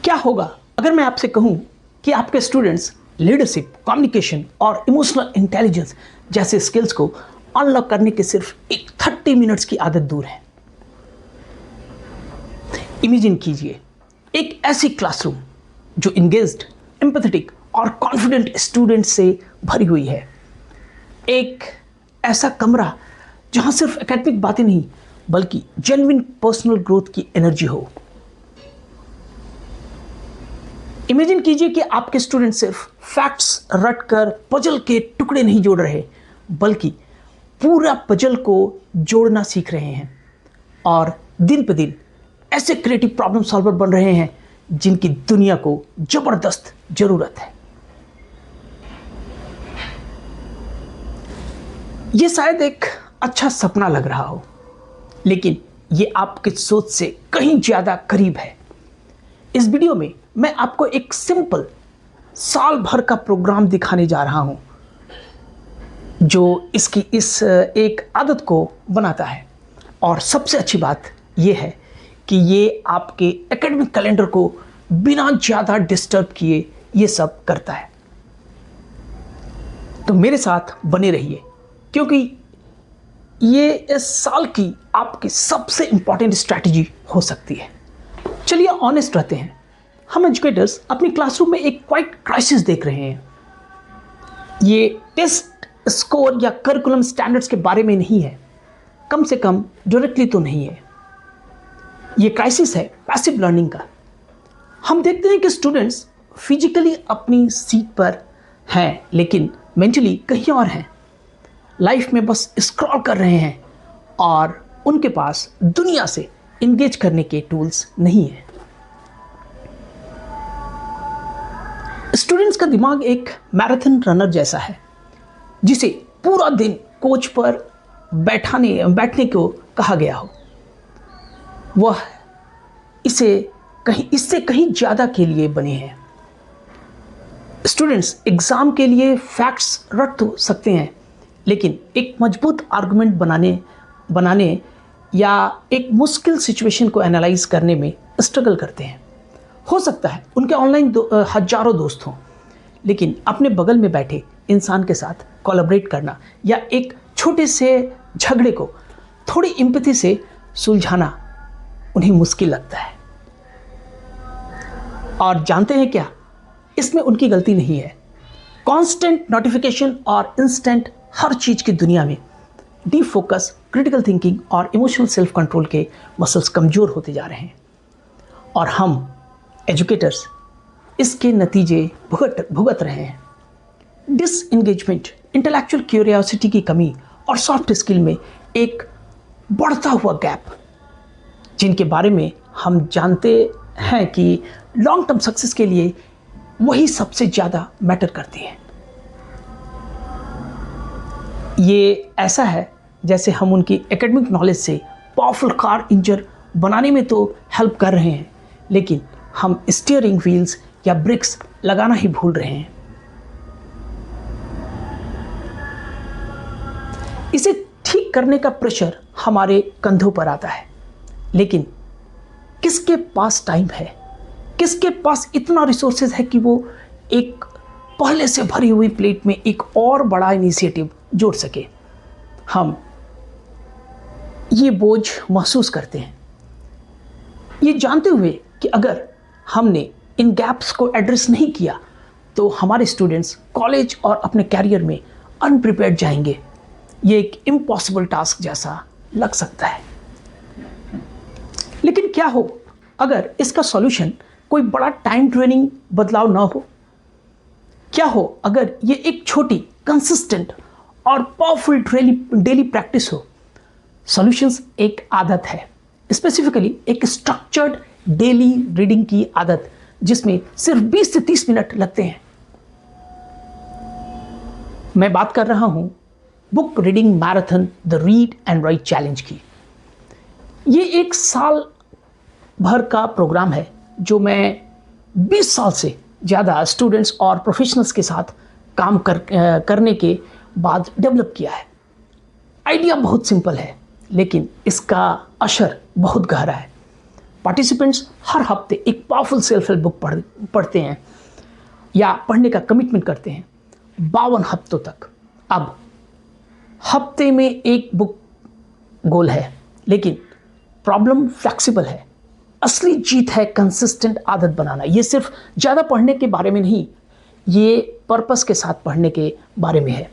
क्या होगा अगर मैं आपसे कहूं कि आपके स्टूडेंट्स लीडरशिप, कम्युनिकेशन और इमोशनल इंटेलिजेंस जैसे स्किल्स को अनलॉक करने के सिर्फ एक 30 मिनट्स की आदत दूर है। इमेजिन कीजिए एक ऐसी क्लासरूम जो इंगेज्ड, एम्पैथेटिक और कॉन्फिडेंट स्टूडेंट्स से भरी हुई है। एक ऐसा कमरा जहां सिर्फ एकेडमिक बातें नहीं बल्कि जेन्युइन पर्सनल ग्रोथ की एनर्जी हो। इमेजिन कीजिए कि आपके स्टूडेंट सिर्फ फैक्ट्स रटकर पजल के टुकड़े नहीं जोड़ रहे बल्कि पूरा पजल को जोड़ना सीख रहे हैं और दिन पर दिन ऐसे क्रिएटिव प्रॉब्लम सॉल्वर बन रहे हैं जिनकी दुनिया को जबरदस्त जरूरत है। यह शायद एक अच्छा सपना लग रहा हो, लेकिन यह आपकी सोच से कहीं ज्यादा करीब है। इस वीडियो में मैं आपको एक सिंपल साल भर का प्रोग्राम दिखाने जा रहा हूं जो इसकी इस एक आदत को बनाता है। और सबसे अच्छी बात यह है कि ये आपके एकेडमिक कैलेंडर को बिना ज़्यादा डिस्टर्ब किए ये सब करता है। तो मेरे साथ बने रहिए क्योंकि ये इस साल की आपकी सबसे इंपॉर्टेंट स्ट्रैटेजी हो सकती है। चलिए ऑनेस्ट रहते हैं, हम एजुकेटर्स अपनी क्लासरूम में एक क्वाइट क्राइसिस देख रहे हैं। ये टेस्ट स्कोर या करिकुलम स्टैंडर्ड्स के बारे में नहीं है, कम से कम डायरेक्टली तो नहीं है। ये क्राइसिस है पैसिव लर्निंग का। हम देखते हैं कि स्टूडेंट्स फिजिकली अपनी सीट पर हैं लेकिन मेंटली कहीं और हैं। लाइफ में बस स्क्रॉल कर रहे हैं और उनके पास दुनिया से इंगेज करने के टूल्स नहीं है। स्टूडेंट्स का दिमाग एक मैराथन रनर जैसा है जिसे पूरा दिन कोच पर बैठने को कहा गया हो। वह इससे कहीं ज़्यादा के लिए बने हैं। स्टूडेंट्स एग्ज़ाम के लिए फैक्ट्स रट तो सकते हैं लेकिन एक मजबूत आर्गुमेंट बनाने या एक मुश्किल सिचुएशन को एनालाइज करने में स्ट्रगल करते हैं। हो सकता है उनके ऑनलाइन हजारों दोस्त हों लेकिन अपने बगल में बैठे इंसान के साथ कोलैबोरेट करना या एक छोटे से झगड़े को थोड़ी एम्पैथी से सुलझाना उन्हें मुश्किल लगता है। और जानते हैं क्या, इसमें उनकी गलती नहीं है। कांस्टेंट नोटिफिकेशन और इंस्टेंट हर चीज की दुनिया में डीप फोकस, क्रिटिकल थिंकिंग और इमोशनल सेल्फ कंट्रोल के मसल्स कमजोर होते जा रहे हैं और हम एजुकेटर्स इसके नतीजे भुगत रहे हैं। डिसएंगेजमेंट, इंटेलेक्चुअल क्यूरियोसिटी की कमी और सॉफ्ट स्किल में एक बढ़ता हुआ गैप, जिनके बारे में हम जानते हैं कि लॉन्ग टर्म सक्सेस के लिए वही सबसे ज़्यादा मैटर करती है। ये ऐसा है जैसे हम उनकी एकेडमिक नॉलेज से पावरफुल कार इंजन बनाने में तो हेल्प कर रहे हैं लेकिन हम स्टीयरिंग व्हील्स या ब्रेक्स लगाना ही भूल रहे हैं। इसे ठीक करने का प्रेशर हमारे कंधों पर आता है लेकिन किसके पास टाइम है, किसके पास इतना रिसोर्सेज है कि वो एक पहले से भरी हुई प्लेट में एक और बड़ा इनिशिएटिव जोड़ सके। हम ये बोझ महसूस करते हैं ये जानते हुए कि अगर हमने इन गैप्स को एड्रेस नहीं किया तो हमारे स्टूडेंट्स कॉलेज और अपने कैरियर में अनप्रिपेयर्ड जाएंगे। ये एक इम्पॉसिबल टास्क जैसा लग सकता है। लेकिन क्या हो अगर इसका सॉल्यूशन कोई बड़ा टाइम ट्रेनिंग बदलाव ना हो? क्या हो अगर ये एक छोटी, कंसिस्टेंट और पावरफुल डेली प्रैक्टिस हो? सॉल्यूशंस एक आदत है, स्पेसिफिकली एक स्ट्रक्चर्ड डेली रीडिंग की आदत जिसमें सिर्फ 20 से 30 मिनट लगते हैं। मैं बात कर रहा हूं book reading marathon, the read and right challenge की। ये एक साल भर का प्रोग्राम है जो मैं 20 साल से ज़्यादा स्टूडेंट्स और प्रोफेशनल्स के साथ काम करने के बाद डेवलप किया है। आइडिया बहुत सिंपल है लेकिन इसका असर बहुत गहरा है। पार्टिसिपेंट्स हर हफ्ते एक पावरफुल सेल्फ हेल्प बुक पढ़ते हैं या पढ़ने का कमिटमेंट करते हैं 52 हफ्तों तक। अब हफ्ते में एक बुक गोल है, लेकिन प्रॉब्लम फ्लेक्सिबल है। असली जीत है कंसिस्टेंट आदत बनाना। ये सिर्फ ज़्यादा पढ़ने के बारे में नहीं, ये पर्पस के साथ पढ़ने के बारे में है।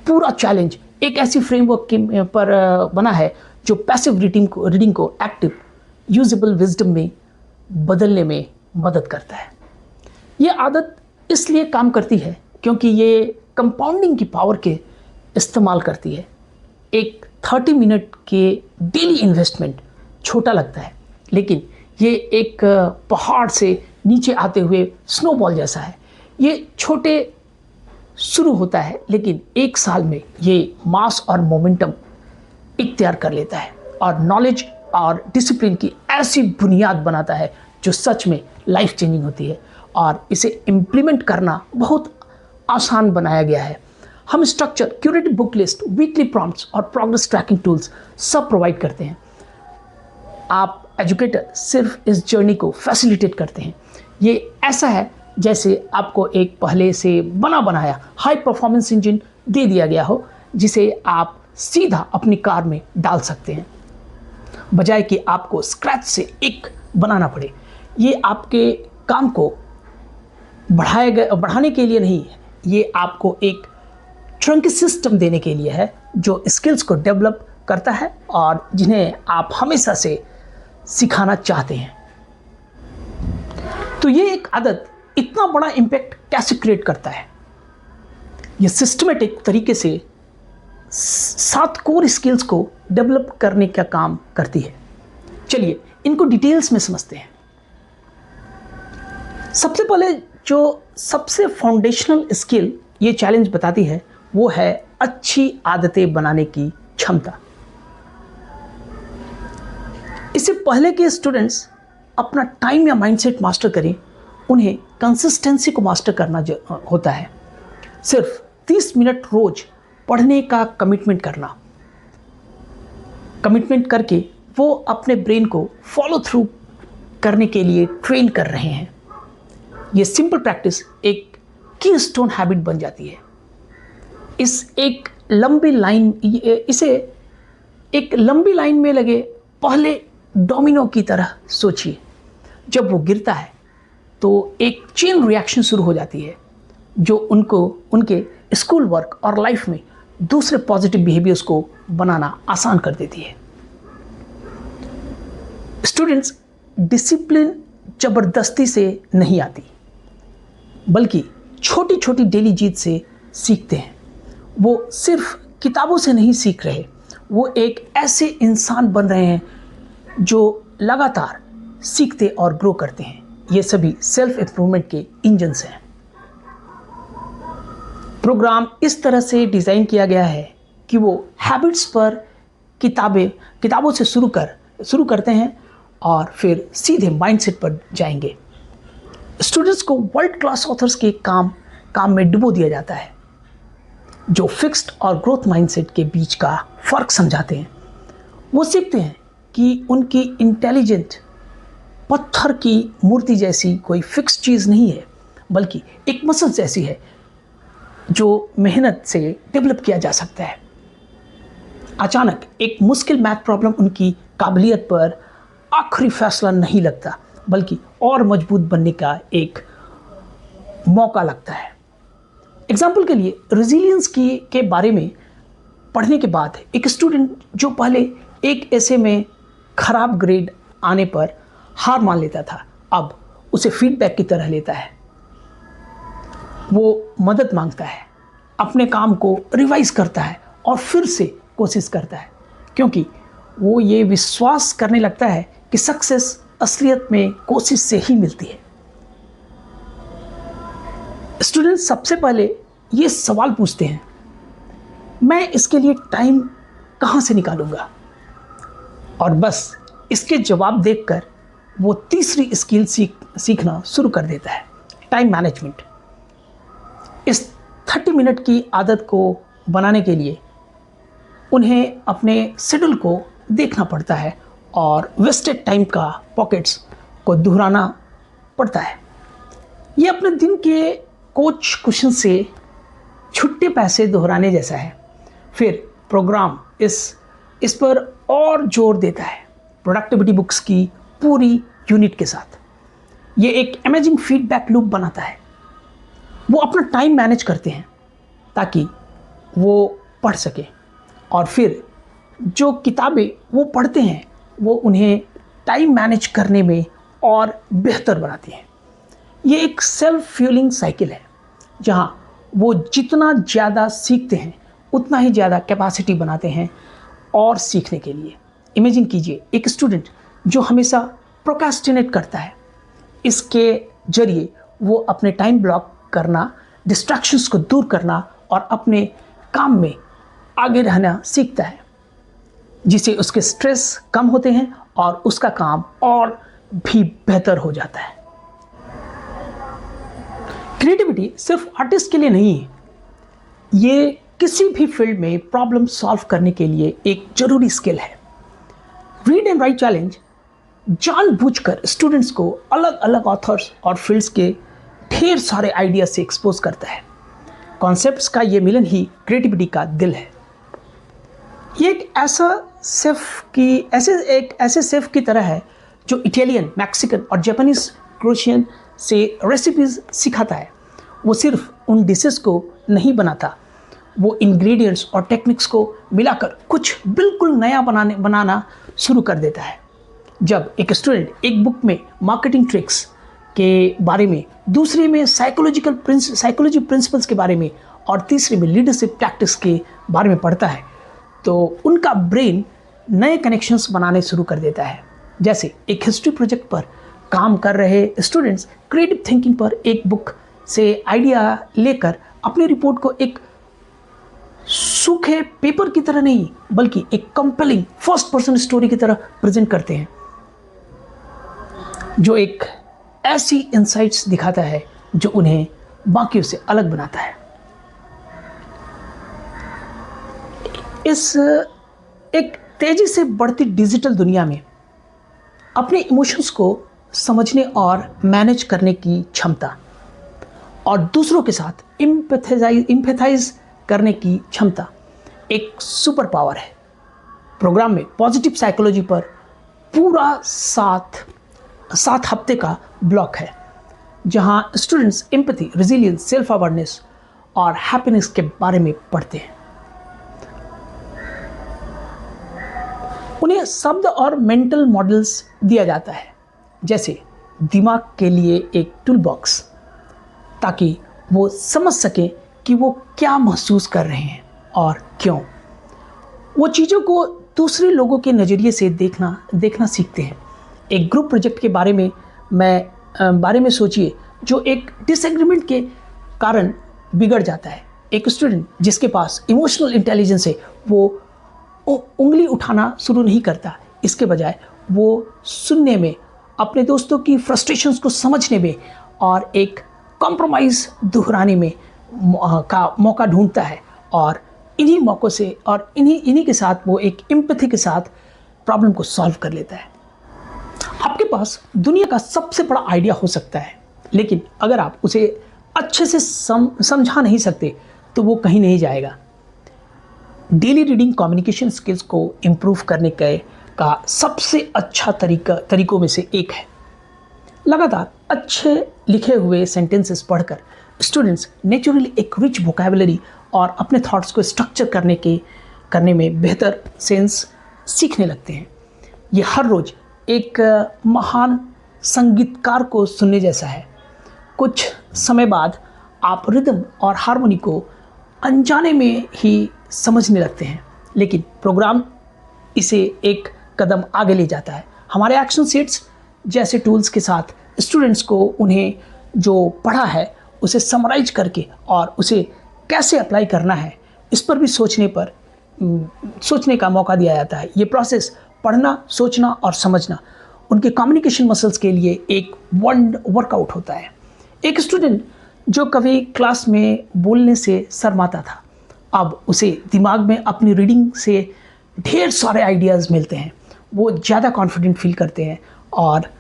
पूरा चैलेंज एक ऐसी फ्रेमवर्क पर बना है जो पैसिव रीडिंग को एक्टिव यूजेबल विजडम में बदलने में मदद करता है। ये आदत इसलिए काम करती है क्योंकि ये कंपाउंडिंग की पावर के इस्तेमाल करती है। एक 30 मिनट के डेली इन्वेस्टमेंट छोटा लगता है, लेकिन ये एक पहाड़ से नीचे आते हुए स्नोबॉल जैसा है। ये छोटे शुरू होता है, लेकिन एक साल में ये मास और मोमेंटम इख्तियार कर लेता है और नॉलेज और डिसिप्लिन की ऐसी बुनियाद बनाता है जो सच में लाइफ चेंजिंग होती है। और इसे इम्प्लीमेंट करना बहुत आसान बनाया गया है। हम structure, curated book list, weekly prompts और प्रोग्रेस ट्रैकिंग टूल्स सब प्रोवाइड करते हैं। आप एजुकेटर सिर्फ इस जर्नी को फैसिलिटेट करते हैं। ये ऐसा है जैसे आपको एक पहले से बना बनाया हाई परफॉर्मेंस इंजन दे दिया गया हो, जिसे आप सीधा अपनी कार में डाल सकते हैं, बजाय कि आपको स्क्रैच से एक बनाना पड़े। ये आपके काम को बढ़ाने के लिए नहीं है, ये आपको एक ट्रंक सिस्टम देने के लिए है जो स्किल्स को डेवलप करता है और जिन्हें आप हमेशा से सिखाना चाहते हैं। तो ये एक आदत इतना बड़ा इम्पैक्ट कैसे क्रिएट करता है? ये सिस्टमेटिक तरीके से 7 कोर स्किल्स को डेवलप करने का काम करती है। चलिए इनको डिटेल्स में समझते हैं। सबसे पहले जो सबसे फाउंडेशनल स्किल ये चैलेंज बताती है वो है अच्छी आदतें बनाने की क्षमता। इससे पहले कि स्टूडेंट्स अपना टाइम या माइंडसेट मास्टर करें, उन्हें कंसिस्टेंसी को मास्टर करना होता है। सिर्फ 30 मिनट रोज पढ़ने का कमिटमेंट करके वो अपने ब्रेन को फॉलो थ्रू करने के लिए ट्रेन कर रहे हैं। ये सिंपल प्रैक्टिस एक कीस्टोन हैबिट बन जाती है। इसे एक लंबी लाइन में लगे पहले डोमिनो की तरह सोचिए। जब वो गिरता है तो एक चेन रिएक्शन शुरू हो जाती है जो उनके स्कूल वर्क और लाइफ में दूसरे पॉजिटिव बिहेवियर्स को बनाना आसान कर देती है। स्टूडेंट्स, डिसिप्लिन जबरदस्ती से नहीं आती, बल्कि छोटी छोटी डेली जीत से सीखते हैं। वो सिर्फ किताबों से नहीं सीख रहे, वो एक ऐसे इंसान बन रहे हैं जो लगातार सीखते और ग्रो करते हैं। ये सभी सेल्फ इम्प्रूवमेंट के इंजन्स हैं। प्रोग्राम इस तरह से डिज़ाइन किया गया है कि वो हैबिट्स पर किताबों से शुरू करते हैं और फिर सीधे माइंडसेट पर जाएंगे। स्टूडेंट्स को वर्ल्ड क्लास ऑथर्स के काम में डुबो दिया जाता है जो फिक्स्ड और ग्रोथ माइंडसेट के बीच का फ़र्क समझाते हैं। वो सीखते हैं कि उनकी इंटेलिजेंट पत्थर की मूर्ति जैसी कोई फिक्स चीज़ नहीं है, बल्कि एक मसल जैसी है जो मेहनत से डेवलप किया जा सकता है। अचानक एक मुश्किल मैथ प्रॉब्लम उनकी काबिलियत पर आखिरी फैसला नहीं लगता, बल्कि और मजबूत बनने का एक मौका लगता है। एग्जाम्पल के लिए रेजिलियंस के बारे में पढ़ने के बाद एक स्टूडेंट जो पहले एक ऐसे में खराब ग्रेड आने पर हार मान लेता था, अब उसे फीडबैक की तरह लेता है। वो मदद मांगता है, अपने काम को रिवाइज करता है और फिर से कोशिश करता है, क्योंकि वो ये विश्वास करने लगता है कि सक्सेस असलियत में कोशिश से ही मिलती है। स्टूडेंट्स सबसे पहले ये सवाल पूछते हैं, मैं इसके लिए टाइम कहाँ से निकालूंगा? और बस इसके जवाब देखकर वो तीसरी स्किल सीखना शुरू कर देता है, टाइम मैनेजमेंट। इस 30 मिनट की आदत को बनाने के लिए उन्हें अपने शेड्यूल को देखना पड़ता है और वेस्टेड टाइम का पॉकेट्स को दोहराना पड़ता है। ये अपने दिन के कोच क्वेश्चन से छुट्टे पैसे दोहराने जैसा है। फिर प्रोग्राम इस पर और जोर देता है प्रोडक्टिविटी बुक्स की पूरी यूनिट के साथ। ये एक अमेजिंग फीडबैक लूप बनाता है। वो अपना टाइम मैनेज करते हैं ताकि वो पढ़ सके, और फिर जो किताबें वो पढ़ते हैं वो उन्हें टाइम मैनेज करने में और बेहतर बनाती हैं। ये एक सेल्फ फ्यूलिंग साइकिल है जहाँ वो जितना ज़्यादा सीखते हैं उतना ही ज़्यादा कैपेसिटी बनाते हैं और सीखने के लिए। इमेजिन कीजिए एक स्टूडेंट जो हमेशा प्रोक्रेस्टिनेट करता है, इसके जरिए वो अपने टाइम ब्लॉक करना, डिस्ट्रैक्शंस को दूर करना और अपने काम में आगे रहना सीखता है, जिससे उसके स्ट्रेस कम होते हैं और उसका काम और भी बेहतर हो जाता है। क्रिएटिविटी सिर्फ आर्टिस्ट के लिए नहीं है, ये किसी भी फील्ड में प्रॉब्लम सॉल्व करने के लिए एक जरूरी स्किल है। रीड एंड राइट चैलेंज जानबूझकर स्टूडेंट्स को अलग अलग ऑथर्स और फील्ड्स के ढेर सारे आइडिया से एक्सपोज करता है। कॉन्सेप्ट्स का ये मिलन ही क्रिएटिविटी का दिल है। ये एक ऐसे शेफ की तरह है जो इटालियन, मैक्सिकन और जापानीज क्रोशियन से रेसिपीज सिखाता है। वो सिर्फ उन डिशेस को नहीं बनाता, वो इंग्रेडिएंट्स और टेक्निक्स को मिलाकर कुछ बिल्कुल नया बनाना शुरू कर देता है। जब एक स्टूडेंट एक बुक में मार्केटिंग ट्रिक्स के बारे में, दूसरे में साइकोलॉजी प्रिंसिपल्स के बारे में और तीसरे में लीडरशिप टैक्टिक्स के बारे में पढ़ता है, तो उनका ब्रेन नए कनेक्शंस बनाने शुरू कर देता है। जैसे एक हिस्ट्री प्रोजेक्ट पर काम कर रहे स्टूडेंट्स क्रिएटिव थिंकिंग पर एक बुक से आइडिया लेकर अपनी रिपोर्ट को एक सूखे पेपर की तरह नहीं बल्कि एक कंपेलिंग फर्स्ट पर्सन स्टोरी की तरह प्रेजेंट करते हैं, जो एक ऐसी इंसाइट्स दिखाता है जो उन्हें बाकियों से अलग बनाता है। इस एक तेजी से बढ़ती डिजिटल दुनिया में अपने इमोशंस को समझने और मैनेज करने की क्षमता और दूसरों के साथ इम्पैथाइज करने की क्षमता एक सुपर पावर है। प्रोग्राम में पॉजिटिव साइकोलॉजी पर पूरा 7 हफ्ते का ब्लॉक है, जहां students empathy, resilience, self awareness और हैप्पीनेस के बारे में पढ़ते हैं। उन्हें शब्द और मेंटल मॉडल्स दिया जाता है, जैसे दिमाग के लिए एक टूल बॉक्स, ताकि वो समझ सकें कि वो क्या महसूस कर रहे हैं और क्यों। वो चीज़ों को दूसरे लोगों के नज़रिए से देखना सीखते हैं। एक ग्रुप प्रोजेक्ट के बारे में सोचिए जो एक डिसएग्रीमेंट के कारण बिगड़ जाता है। एक स्टूडेंट जिसके पास इमोशनल इंटेलिजेंस है वो उंगली उठाना शुरू नहीं करता, इसके बजाय वो सुनने में, अपने दोस्तों की फ्रस्ट्रेशंस को समझने में और एक कॉम्प्रोमाइज़ दोहराने में का मौका ढूंढता है, और इन्हीं मौक़ों से और इन्हीं के साथ वो एक एम्पैथी के साथ प्रॉब्लम को सॉल्व कर लेता है। आपके पास दुनिया का सबसे बड़ा आइडिया हो सकता है, लेकिन अगर आप उसे अच्छे से समझा नहीं सकते तो वो कहीं नहीं जाएगा। डेली रीडिंग कम्युनिकेशन स्किल्स को इम्प्रूव करने का सबसे अच्छा तरीकों में से एक है। लगातार अच्छे लिखे हुए सेंटेंसेस पढ़कर स्टूडेंट्स नेचुरली एक रिच वोकैबुलरी और अपने थॉट्स को स्ट्रक्चर करने में बेहतर सेंस सीखने लगते हैं। ये हर रोज़ एक महान संगीतकार को सुनने जैसा है। कुछ समय बाद आप रिदम और हार्मोनी को अनजाने में ही समझने लगते हैं, लेकिन प्रोग्राम इसे एक कदम आगे ले जाता है। हमारे एक्शन सेट्स जैसे टूल्स के साथ स्टूडेंट्स को उन्हें जो पढ़ा है उसे समराइज करके और उसे कैसे अप्लाई करना है इस पर भी सोचने का मौका दिया जाता है। ये प्रोसेस पढ़ना, सोचना और समझना उनके कम्युनिकेशन मसल्स के लिए एक वर्कआउट होता है। एक स्टूडेंट जो कभी क्लास में बोलने से शर्माता था, अब उसे दिमाग में अपनी रीडिंग से ढेर सारे आइडियाज़ मिलते हैं। वो ज़्यादा कॉन्फिडेंट फील करते हैं और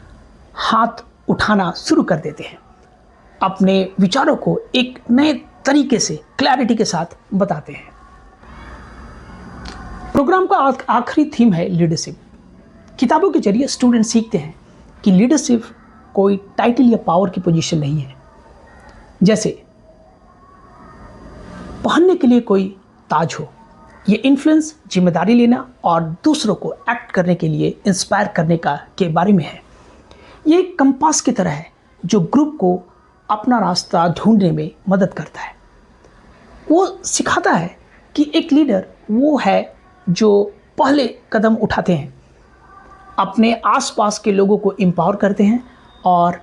हाथ उठाना शुरू कर देते हैं, अपने विचारों को एक नए तरीके से क्लैरिटी के साथ बताते हैं। प्रोग्राम का आखिरी थीम है लीडरशिप। किताबों के जरिए स्टूडेंट सीखते हैं कि लीडरशिप कोई टाइटल या पावर की पोजीशन नहीं है, जैसे पहनने के लिए कोई ताज हो। ये इन्फ्लुएंस, जिम्मेदारी लेना और दूसरों को एक्ट करने के लिए इंस्पायर करने के बारे में है। ये एक कंपास की तरह है जो ग्रुप को अपना रास्ता ढूंढने में मदद करता है। वो सिखाता है कि एक लीडर वो है जो पहले कदम उठाते हैं, अपने आसपास के लोगों को एम्पावर करते हैं और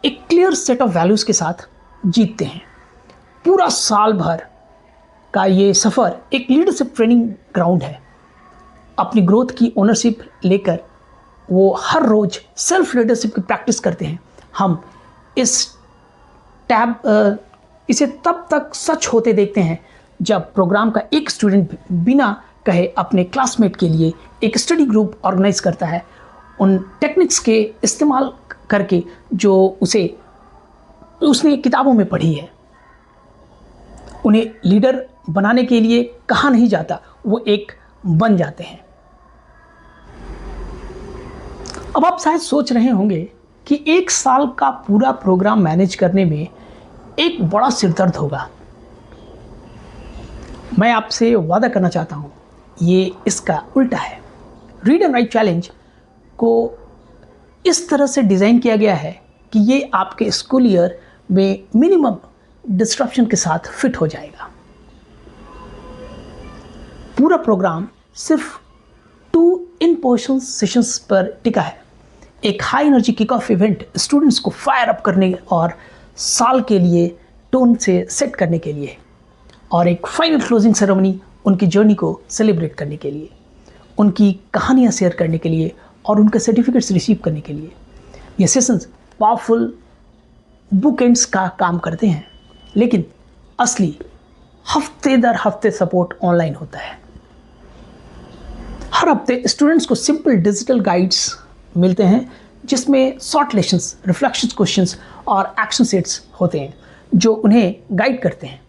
एक क्लियर सेट ऑफ वैल्यूज़ के साथ जीतते हैं। पूरा साल भर का ये सफ़र एक लीडरशिप ट्रेनिंग ग्राउंड है। अपनी ग्रोथ की ओनरशिप लेकर वो हर रोज़ सेल्फ लीडरशिप की प्रैक्टिस करते हैं। हम इसे तब तक सच होते देखते हैं जब प्रोग्राम का एक स्टूडेंट बिना कहे अपने क्लासमेट के लिए एक स्टडी ग्रुप ऑर्गेनाइज करता है, उन टेक्निक्स के इस्तेमाल करके जो उसने किताबों में पढ़ी है। उन्हें लीडर बनाने के लिए कहा नहीं जाता, वो एक बन जाते हैं। अब आप शायद सोच रहे होंगे कि एक साल का पूरा प्रोग्राम मैनेज करने में एक बड़ा सिरदर्द होगा। मैं आपसे वादा करना चाहता हूँ, ये इसका उल्टा है। रीड एंड राइट चैलेंज को इस तरह से डिज़ाइन किया गया है कि ये आपके स्कूल ईयर में मिनिमम डिस्ट्रप्शन के साथ फिट हो जाएगा। पूरा प्रोग्राम सिर्फ 2 इन-पर्सन सेशंस पर टिका है। एक high energy kick off event students को फायर अप करने और साल के लिए टोन से सेट करने के लिए, और एक फाइनल क्लोजिंग सेरेमनी उनकी जर्नी को सेलिब्रेट करने के लिए, उनकी कहानियाँ शेयर करने के लिए और उनके सर्टिफिकेट्स रिसीव करने के लिए। ये सेशंस पावरफुल बुक एंड्स का काम करते हैं, लेकिन असली हफ्ते दर हफ्ते सपोर्ट ऑनलाइन होता है। हर हफ्ते स्टूडेंट्स को सिंपल डिजिटल गाइड्स मिलते हैं जिसमें शॉर्ट लेसन्स, रिफ्लेक्शन क्वेश्चंस और एक्शन सेट्स होते हैं जो उन्हें गाइड करते हैं।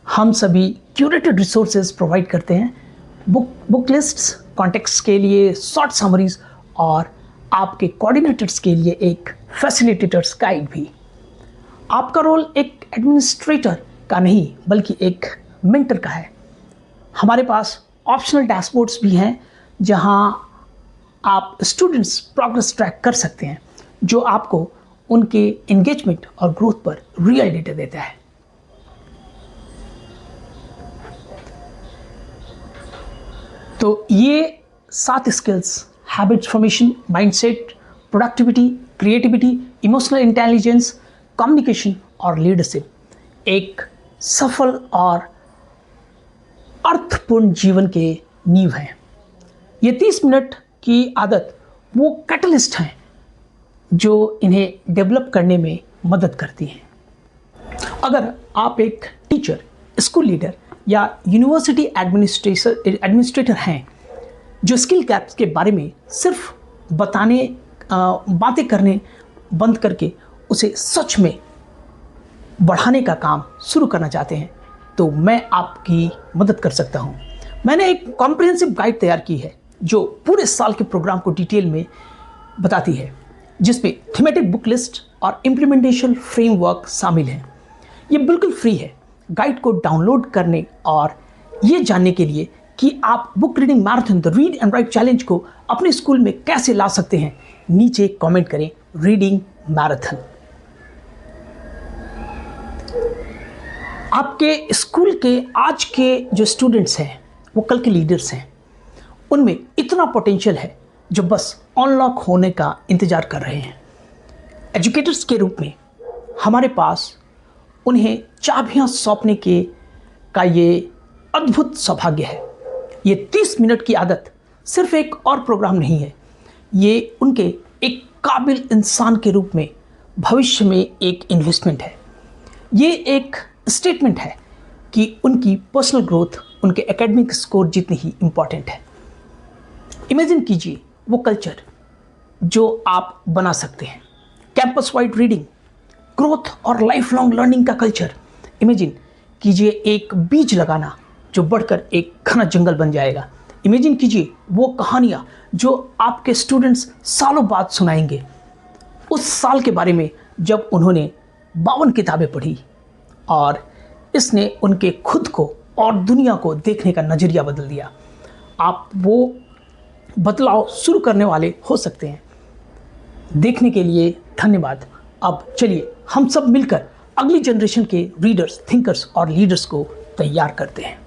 हम सभी क्यूरेटेड रिसोर्सेज प्रोवाइड करते हैं, बुक लिस्ट्स, कॉन्टेक्स्ट के लिए शॉर्ट समरीज और आपके कोऑर्डिनेटर्स के लिए एक फैसिलिटेटर्स गाइड भी। आपका रोल एक एडमिनिस्ट्रेटर का नहीं बल्कि एक मेंटर का है। हमारे पास ऑप्शनल डैशबोर्ड्स भी हैं जहां आप स्टूडेंट्स प्रोग्रेस ट्रैक कर सकते हैं, जो आपको उनके एंगेजमेंट और ग्रोथ पर रियल डेटा देता है। तो ये 7 skills, habit formation, mindset, productivity, creativity, emotional intelligence, communication और लीडरशिप, एक सफल और अर्थपूर्ण जीवन के नींव हैं। ये 30 मिनट की आदत वो कैटलिस्ट हैं जो इन्हें डेवलप करने में मदद करती हैं। अगर आप एक टीचर, स्कूल लीडर या यूनिवर्सिटी एडमिनिस्ट्रेटर हैं जो स्किल गैप्स के बारे में सिर्फ बातें करने बंद करके उसे सच में बढ़ाने का काम शुरू करना चाहते हैं, तो मैं आपकी मदद कर सकता हूं। मैंने एक कॉम्प्रिहेंसिव गाइड तैयार की है जो पूरे साल के प्रोग्राम को डिटेल में बताती है, जिसमें थीमेटिक बुक लिस्ट और इम्प्लीमेंटेशन फ्रेमवर्क शामिल हैं। ये बिल्कुल फ्री है। गाइड को डाउनलोड करने और ये जानने के लिए कि आप book reading marathon, the read and right challenge को अपने स्कूल में कैसे ला सकते हैं, नीचे कमेंट करें रीडिंग मैराथन। आपके स्कूल के आज के जो स्टूडेंट्स हैं वो कल के लीडर्स हैं। उनमें इतना पोटेंशियल है जो बस अनलॉक होने का इंतज़ार कर रहे हैं। एजुकेटर्स के रूप में हमारे पास उन्हें चाबियां सौंपने का ये अद्भुत सौभाग्य है। ये 30 मिनट की आदत सिर्फ एक और प्रोग्राम नहीं है, ये उनके एक काबिल इंसान के रूप में भविष्य में एक इन्वेस्टमेंट है। ये एक स्टेटमेंट है कि उनकी पर्सनल ग्रोथ उनके एकेडमिक स्कोर जितनी ही इम्पॉर्टेंट है। इमेजिन कीजिए वो कल्चर जो आप बना सकते हैं। कैंपस वाइड रीडिंग, ग्रोथ और लाइफ लॉन्ग लर्निंग का कल्चर। इमेजिन कीजिए एक बीज लगाना जो बढ़कर एक घना जंगल बन जाएगा। इमेजिन कीजिए वो कहानियाँ जो आपके स्टूडेंट्स सालों बाद सुनाएंगे, उस साल के बारे में जब उन्होंने 52 किताबें पढ़ी और इसने उनके खुद को और दुनिया को देखने का नज़रिया बदल दिया। आप वो बदलाव शुरू करने वाले हो सकते हैं। देखने के लिए धन्यवाद। अब चलिए हम सब मिलकर अगली जनरेशन के रीडर्स, थिंकर्स और लीडर्स को तैयार करते हैं।